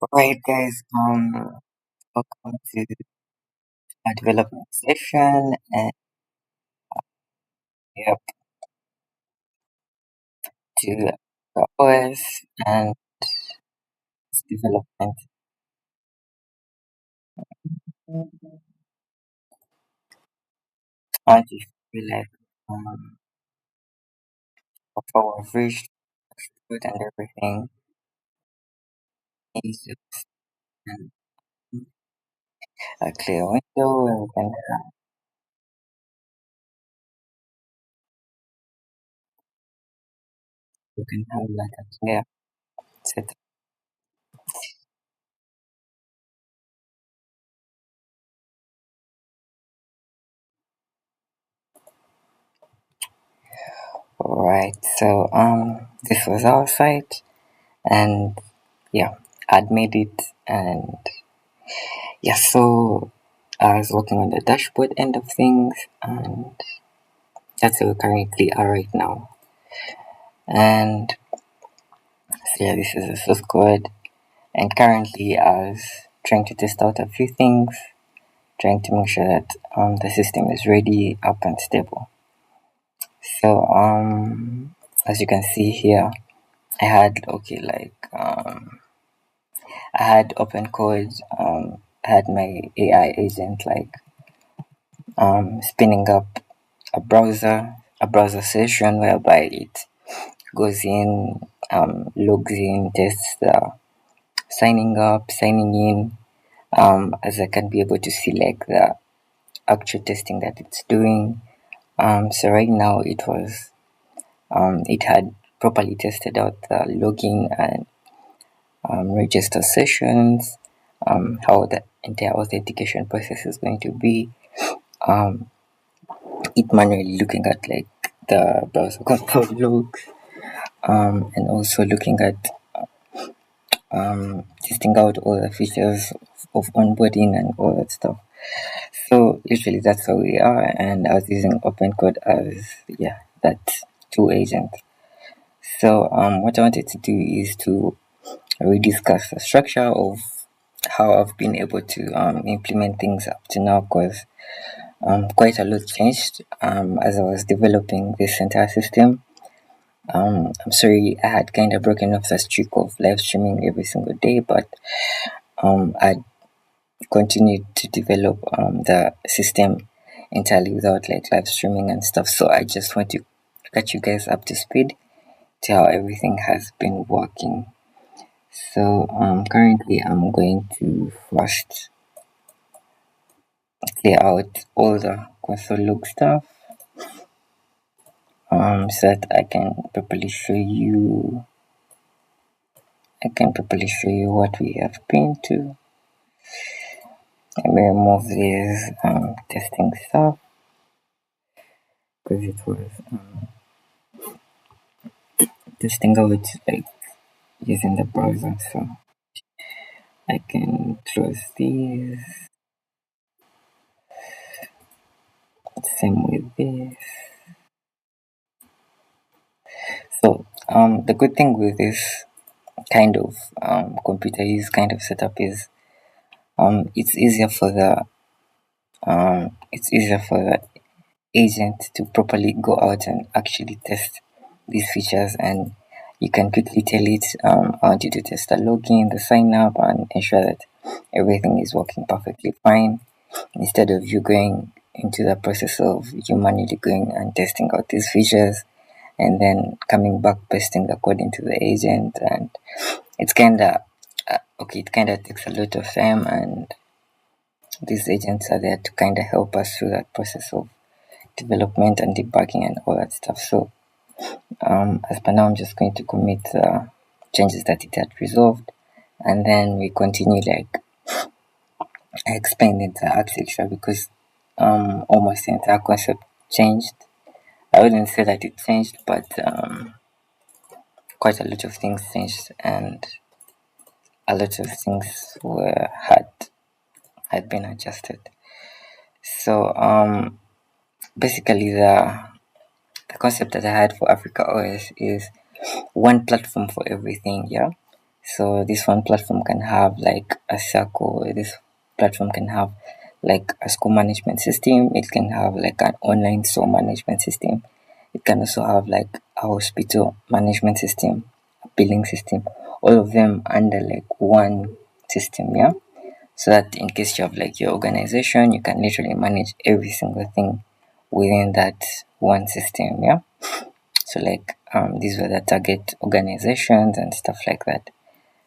Alright, guys, welcome to our development session and yep, to the OS and its development. And if you like, of our reached good and everything is just a clear window where we can have like a clear set. Alright, so this was our site and yeah, I'd made it and yeah, so I was working on the dashboard end of things, and that's where we currently are right now. And so yeah, this is the source code. And currently, I was trying to test out a few things, trying to make sure that the system is ready, up, and stable. So as you can see here, I had I had open code, had my AI agent spinning up a browser session whereby it goes in, logs in, tests the signing up, signing in, as I can be able to see like the actual testing that it's doing. So right now it had properly tested out the login and register sessions, how the entire authentication process is going to be. Um, it manually looking at like the browser console logs, and also looking at testing out all the features of onboarding and all that stuff. So usually that's how we are, and I was using OpenCode as that tool agent. So what I wanted to do is to rediscuss the structure of how I've been able to implement things up to now, because quite a lot changed as I was developing this entire system. I'm sorry I had kind of broken off the streak of live streaming every single day, but I continued to develop the system entirely without like live streaming and stuff. So I just want to get you guys up to speed to how everything has been working. So currently I'm going to first clear out all the console log stuff so that I can properly show you what we have been to. Let me remove this testing stuff because it was testing out like using the browser. So I can close these. Same with this. So the good thing with this kind of computer use kind of setup is it's easier for the agent to properly go out and actually test these features, and you can quickly tell it I want you to test the login, the sign up, and ensure that everything is working perfectly fine, instead of you going into the process of you manually going and testing out these features and then coming back pasting the code into the agent. And it's kind of it kind of takes a lot of time, and these agents are there to kind of help us through that process of development and debugging and all that stuff. So as per now, I'm just going to commit the changes that it had resolved, and then we continue like I explained in the architecture, because almost the entire concept changed. I wouldn't say that it changed, but quite a lot of things changed, and a lot of things had been adjusted. So basically the concept that I had for Africa OS is one platform for everything, yeah. So this one platform can have like a circle. This platform can have like a school management system. It can have like an online store management system. It can also have like a hospital management system, a billing system, all of them under like one system, yeah. So that in case you have like your organization, you can literally manage every single thing within that one system, yeah. So like these were the target organizations and stuff like that.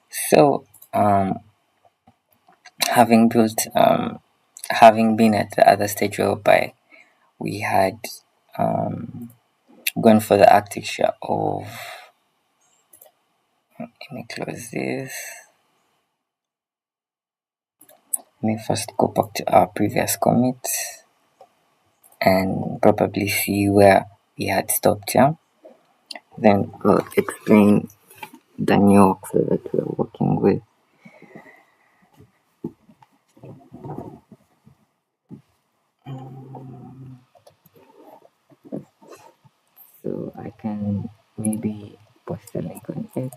So having built having been at the other stage whereby we had gone for the architecture of, let me close this. Let me first go back to our previous commit and probably see where we had stopped, yeah. Then we'll explain the new workflow that we're working with. So I can maybe post a link on X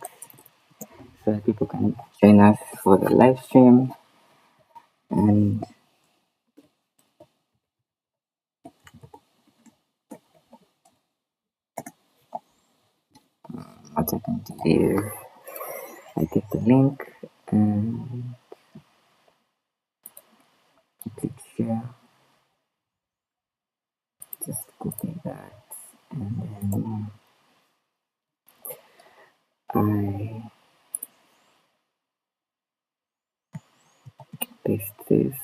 so that people can join us for the live stream. And what I can do is I get the link and click share, just copy that, and then I paste this.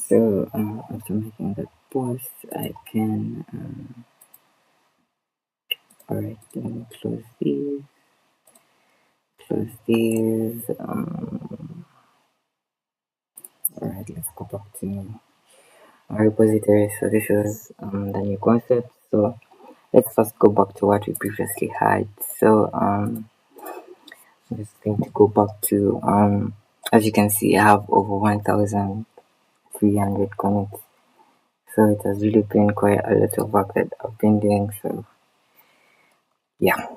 So after making that post, I can alright, let me close these. Alright, let's go back to our repository. So this is the new concept. So let's first go back to what we previously had. So I'm just going to go back to as you can see, I have over 1,300 commits. So it has really been quite a lot of work that I've been doing. So yeah,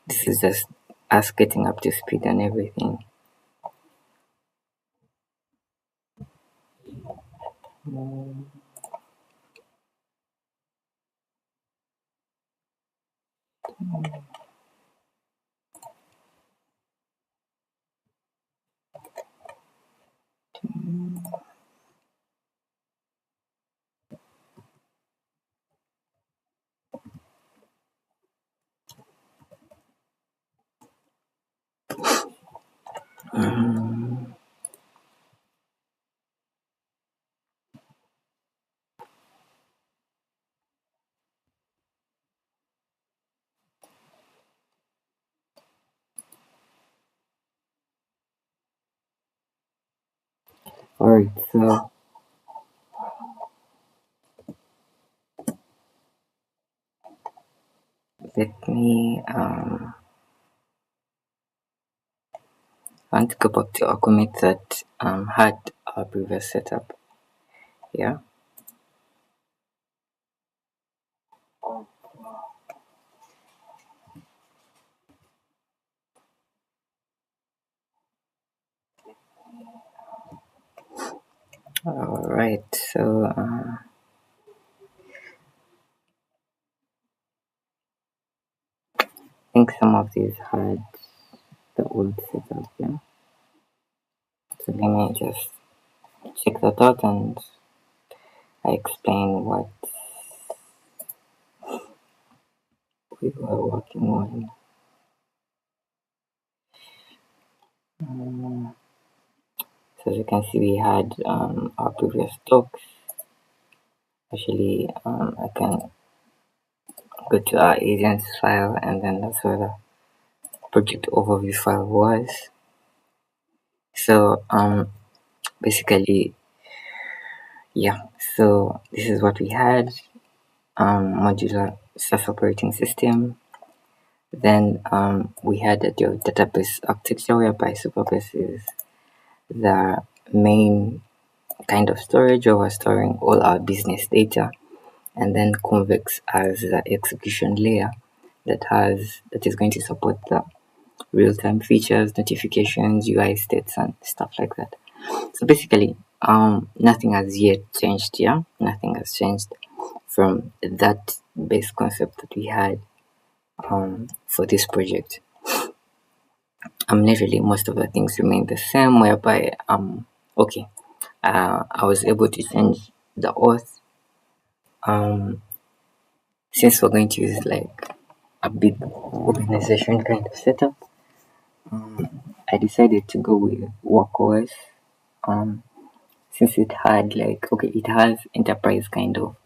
this is just us getting up to speed on everything. Alright, so let me I want to go back to our commit that had our previous setup. Yeah. Alright, so I think some of these had the old setup, yeah. So let me just check that out and I explain what we were working on. So as you can see, we had our previous talks. Actually, I can go to our agents file, and then that's where the project overview file was. So basically, yeah, so this is what we had. Modular self-operating system. Then we had the database architecture, whereby Supabase is the main kind of storage, where we're storing all our business data, and then Convex as the execution layer that is going to support the real-time features, notifications, UI states, and stuff like that. So basically, nothing has yet changed here. Nothing has changed from that base concept that we had for this project. Literally most of the things remain the same, whereby okay, I was able to change the auth. Since we're going to use like a big organization kind of setup, I decided to go with WorkOS. Since it had it has enterprise kind of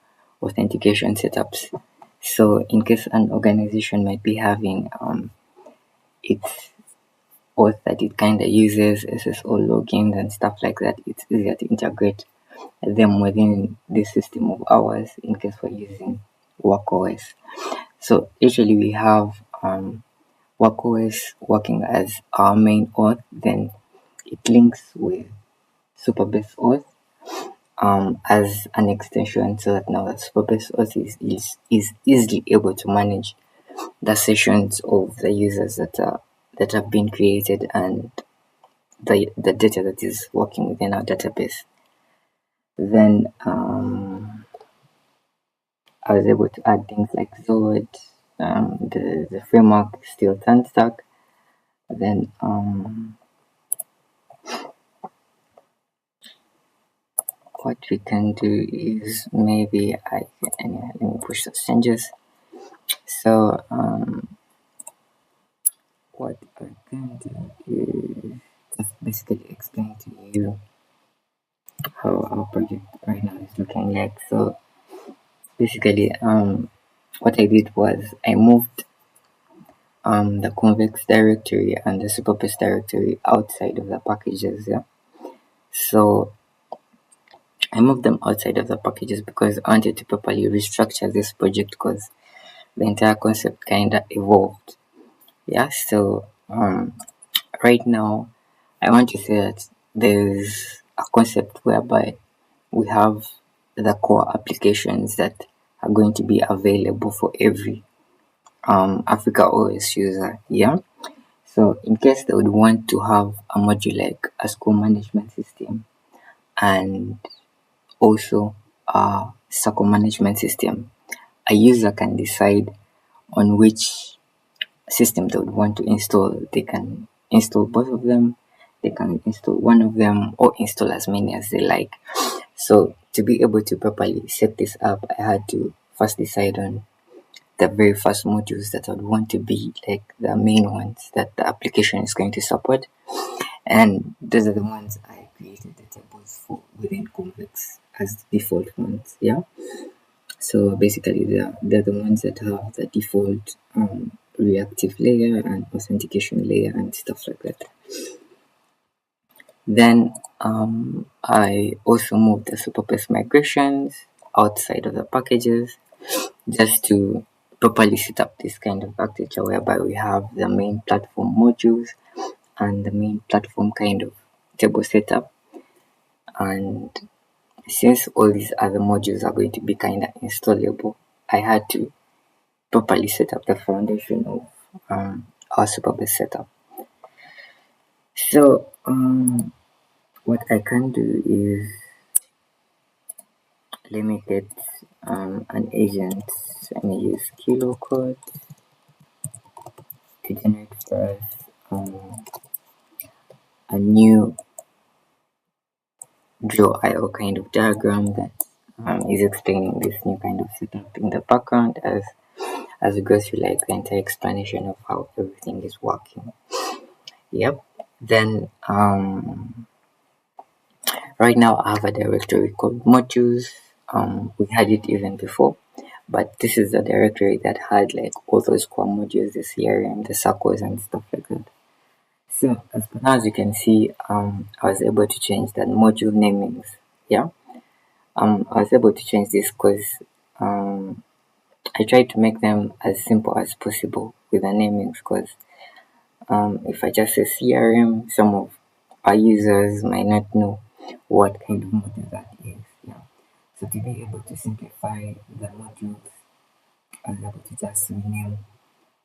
authentication setups. So in case an organization might be having its auth that it kind of uses, SSO logins and stuff like that, it's easier to integrate them within the system of ours in case we're using WorkOS. So usually we have WorkOS working as our main auth, then it links with Supabase auth as an extension, so that now the Supabase auth is easily able to manage the sessions of the users that have been created and the data that is working within our database. Then I was able to add things like Zod, the framework is still TanStack. Then what we can do is maybe let me push those changes. So what I can do is just basically explain to you how our project right now is looking like. So basically what I did was I moved the Convex directory and the Supabase directory outside of the packages. Yeah, so I moved them outside of the packages because I wanted to properly restructure this project, because the entire concept kind of evolved. Yeah, so right now I want to say that there's a concept whereby we have the core applications that are going to be available for every Africa OS user. Yeah, so in case they would want to have a module like a school management system and also a circle management system, a user can decide on which system they would want to install. They can install both of them, they can install one of them, or install as many as they like. So to be able to properly set this up, I had to first decide on the very first modules that I would want to be like the main ones that the application is going to support, and those are the ones I created the tables for within Convex as the default ones. Yeah, so basically they're the ones that have the default reactive layer and authentication layer and stuff like that. Then I also moved the Supabase migrations outside of the packages just to properly set up this kind of architecture, whereby we have the main platform modules and the main platform kind of table setup. And since all these other modules are going to be kind of installable, I had to properly set up the foundation of our Supabase setup. So what I can do is, let me get an agent. Let me use kilo code to generate for us a new draw.io kind of diagram that is explaining this new kind of setup in the background as as we go through like the entire explanation of how everything is working. Yep. Then right now I have a directory called modules. We had it even before, but this is the directory that had like all those core modules, the CRM, the circles and stuff like that. So as you can see, I was able to change that module namings. Yeah. I was able to change this because I tried to make them as simple as possible with the namings, because if I just say CRM, some of our users might not know what kind of module that is. Yeah. So to be able to simplify the modules, I was able to just rename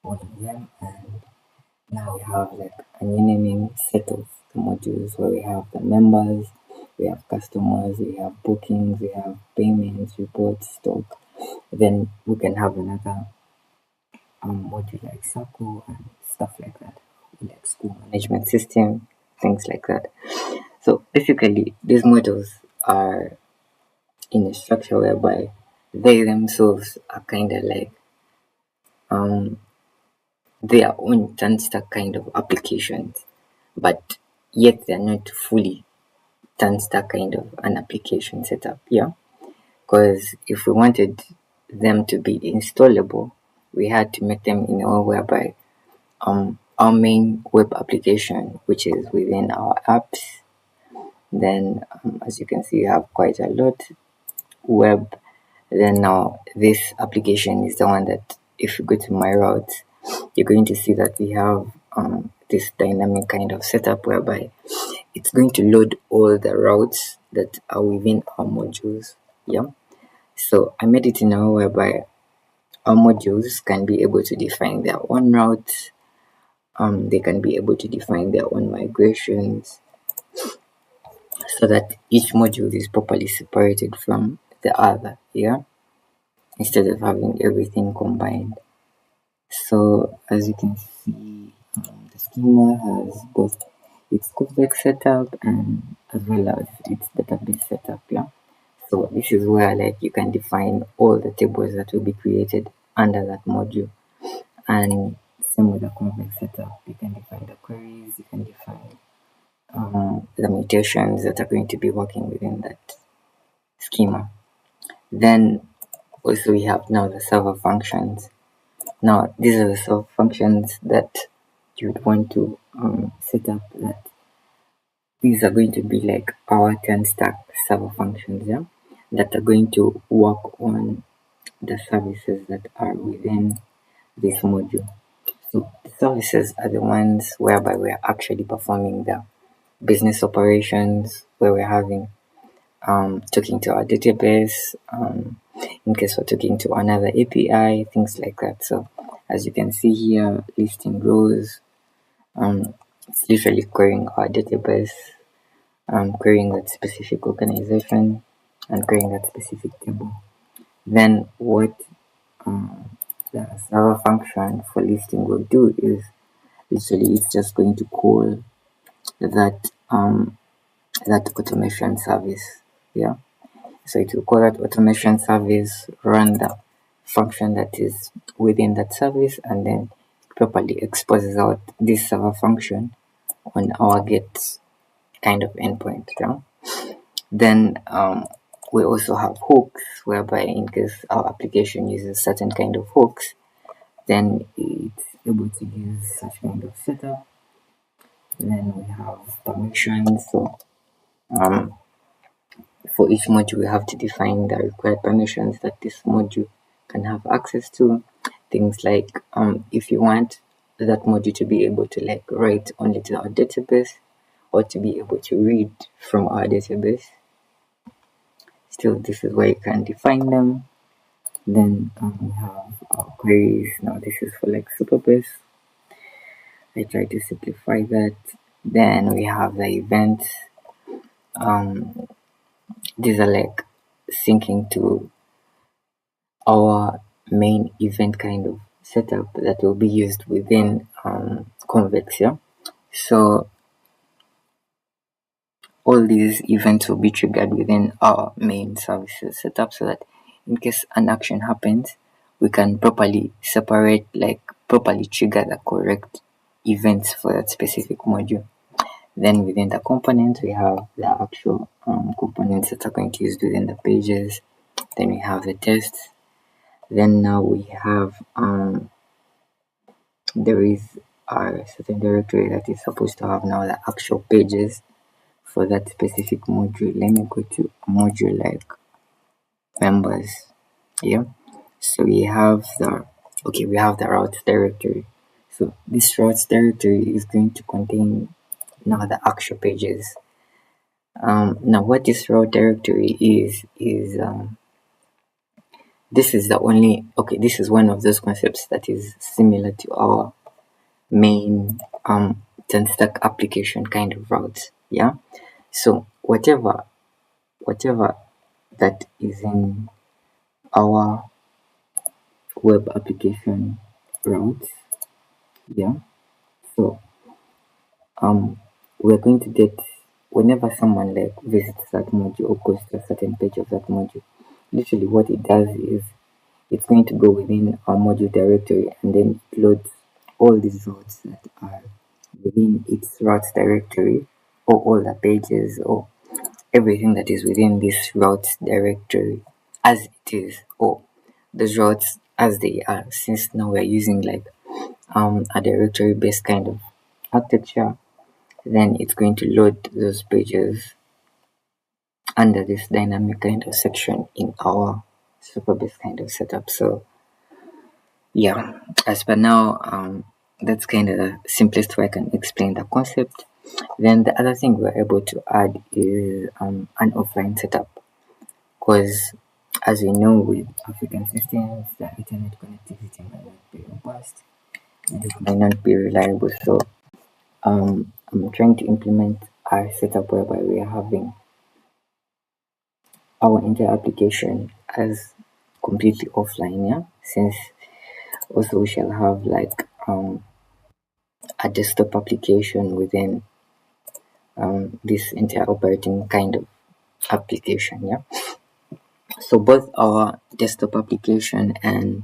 all of them, and now we have like a new naming set of the modules where we have the members, we have customers, we have bookings, we have payments, reports, stock. Then we can have another module like circle and stuff like that, like school management system, things like that. So basically, these modules are in a structure whereby they themselves are kind of like their own TanStack kind of applications, but yet they're not fully TanStack kind of an application setup. Yeah, because if we wanted them to be installable, we had to make them in a way whereby our main web application, which is within our apps, then as you can see, we have quite a lot web. Then now this application is the one that if you go to my routes, you're going to see that we have this dynamic kind of setup whereby it's going to load all the routes that are within our modules. Yeah. So I made it in a way whereby our modules can be able to define their own routes. They can be able to define their own migrations, so that each module is properly separated from the other. Yeah. Instead of having everything combined. So as you can see, the schema has both its Convex setup and as well as its database setup. Yeah. So this is where like you can define all the tables that will be created under that module. And same with the Convex setup, you can define the queries, you can define the mutations that are going to be working within that schema. Then also we have now the server functions. Now these are the server functions that you would want to set up, that these are going to be like our TanStack server functions, yeah, that are going to work on the services that are within this module. So the services are the ones whereby we are actually performing the business operations, where we're having talking to our database, in case we're talking to another API, things like that. So as you can see here, listing rows, it's literally querying our database, querying that specific organization, and querying that specific table. Then what the server function for listing will do is literally it's just going to call that that automation service. Yeah. So it will call that automation service, run the function that is within that service, and then properly exposes out this server function on our get kind of endpoint. Yeah? Then we also have hooks, whereby in case our application uses certain kind of hooks, then it's able to use such kind of setup. And then we have permissions. So for each module, we have to define the required permissions that this module can have access to. Things like if you want that module to be able to like write only to our database, or to be able to read from our database. Still, this is where you can define them. Then we have our queries. Now this is for like Supabase. I try to simplify that. Then we have the events. These are like syncing to our main event kind of setup that will be used within Convex. Yeah. So all these events will be triggered within our main services setup, so that in case an action happens, we can properly separate, like properly trigger the correct events for that specific module. Then within the components, we have the actual components that are going to use within the pages. Then we have the tests. Then now we have there is a certain directory that is supposed to have now the actual pages for that specific module. Let me go to a module like members. Yeah. So we have the routes directory. So this routes directory is going to contain now the actual pages. Now what this route directory is this is this is one of those concepts that is similar to our main TanStack application kind of routes. Yeah. So whatever that is in our web application routes, yeah. So we're going to get, whenever someone like visits that module or goes to a certain page of that module, literally what it does is it's going to go within our module directory and then it loads all these routes that are within its routes directory, or all the pages, or everything that is within this routes directory as it is, or those routes as they are, since now we're using like a directory based kind of architecture. Then it's going to load those pages under this dynamic kind of section in our Supabase kind of setup. So yeah, as per now, that's kind of the simplest way I can explain the concept. Then the other thing we're able to add is an offline setup, because as we know with African systems, the internet connectivity might not be robust and it might not be reliable. So I'm trying to implement our setup whereby we are having our entire application as completely offline, yeah. Since also we shall have like a desktop application within this entire operating kind of application, yeah. So both our desktop application and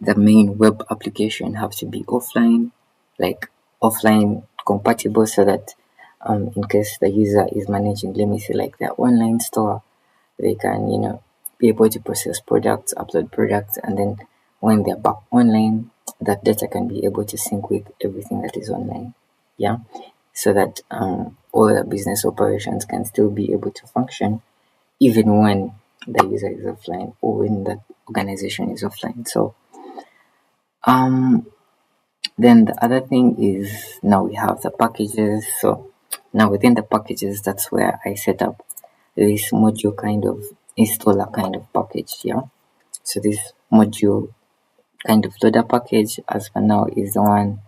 the main web application have to be offline, like offline compatible, so that in case the user is managing, let me say like their online store, they can be able to process products, upload products, and then when they're back online, that data can be able to sync with everything that is online, yeah, so that all the business operations can still be able to function even when the user is offline or when that organization is offline. So then the other thing is, now we have the packages. So now within the packages, that's where I set up this module kind of installer kind of package, yeah. So this module kind of loader package, as for now, is the one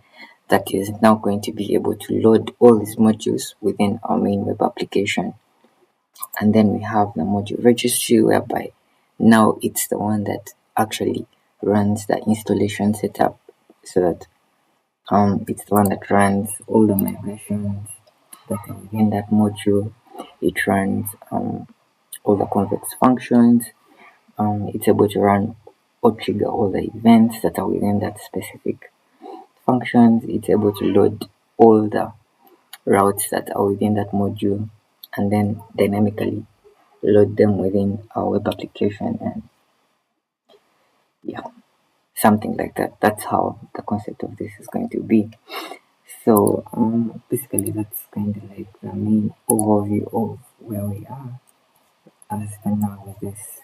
that is now going to be able to load all these modules within our main web application. And then we have the module registry, whereby now it's the one that actually runs the installation setup, so that it's the one that runs all the migrations that are within that module. It runs all the Convex functions. It's able to run or trigger all the events that are within that specific functions. It's able to load all the routes that are within that module and then dynamically load them within our web application, and yeah, something like that. That's how the concept of this is going to be. So basically that's kind of like the main overview of where we are as for now with this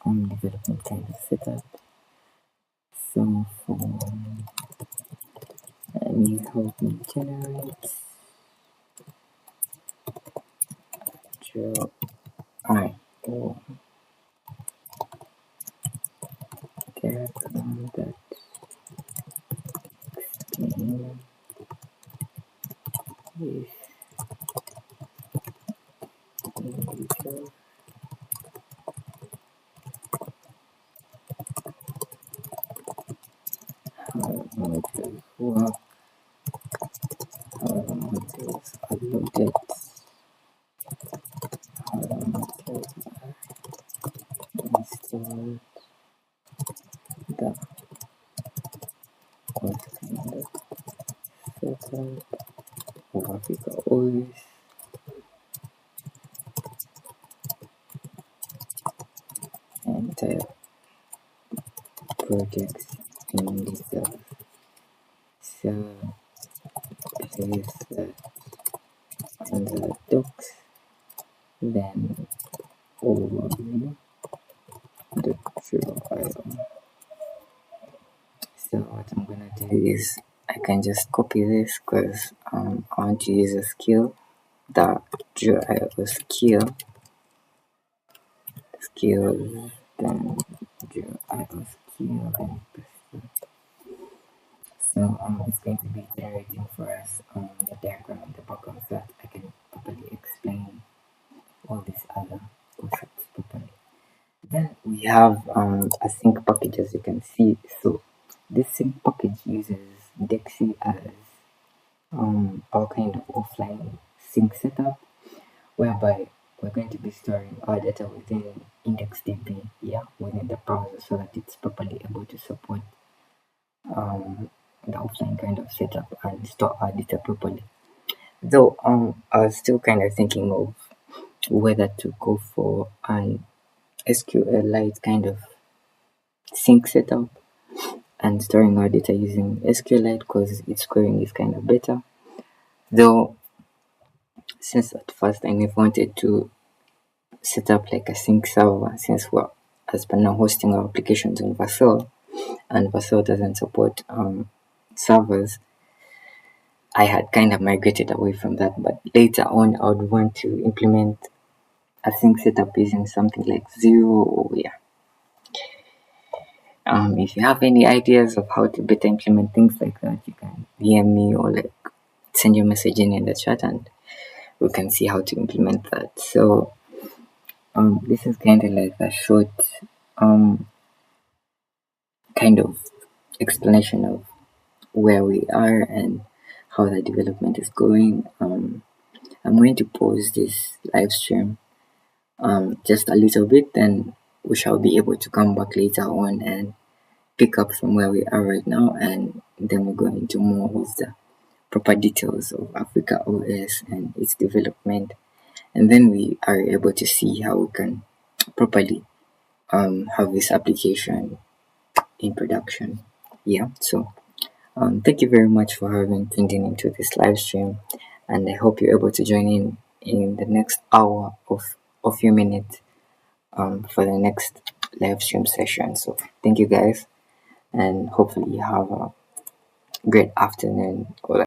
development kind of setup. So for you help me generate I or get that explain this in detail. How modules work, how the modules are loaded, how the modules are installed, of Africa OS and type projects in the so place that on the docs, then overview the file. So what I'm gonna do is I can just copy this because I want to use a skill, the GIO skill, then GIO skill, then so it's going to be generating for us the diagram in the background so that I can properly explain all these other concepts properly. Then we have a sync package, as you can see. So this sync package uses Dexy as our kind of offline sync setup, whereby we're going to be storing our data within IndexedDB, within the browser, so that it's properly able to support the offline kind of setup and store our data properly. Though I was still kind of thinking of whether to go for an SQLite kind of sync setup and storing our data using SQLite because its querying is kind of better. Though since at first I never wanted to set up like a sync server, since we're as per now hosting our applications on Vercel and Vercel doesn't support servers, I had kind of migrated away from that. But later on I would want to implement a sync setup using something like Zero or if you have any ideas of how to better implement things like that, you can DM me or like send your message in the chat and we can see how to implement that. So this is kind of like a short kind of explanation of where we are and how the development is going. I'm going to pause this live stream just a little bit, then we shall be able to come back later on and pick up from where we are right now, and then we'll go into more of the proper details of Africa OS and its development, and then we are able to see how we can properly have this application in production. So thank you very much for having tuned in into this live stream, and I hope you're able to join in the next hour of a few minutes for the next live stream session. So thank you guys, and hopefully you have a great afternoon or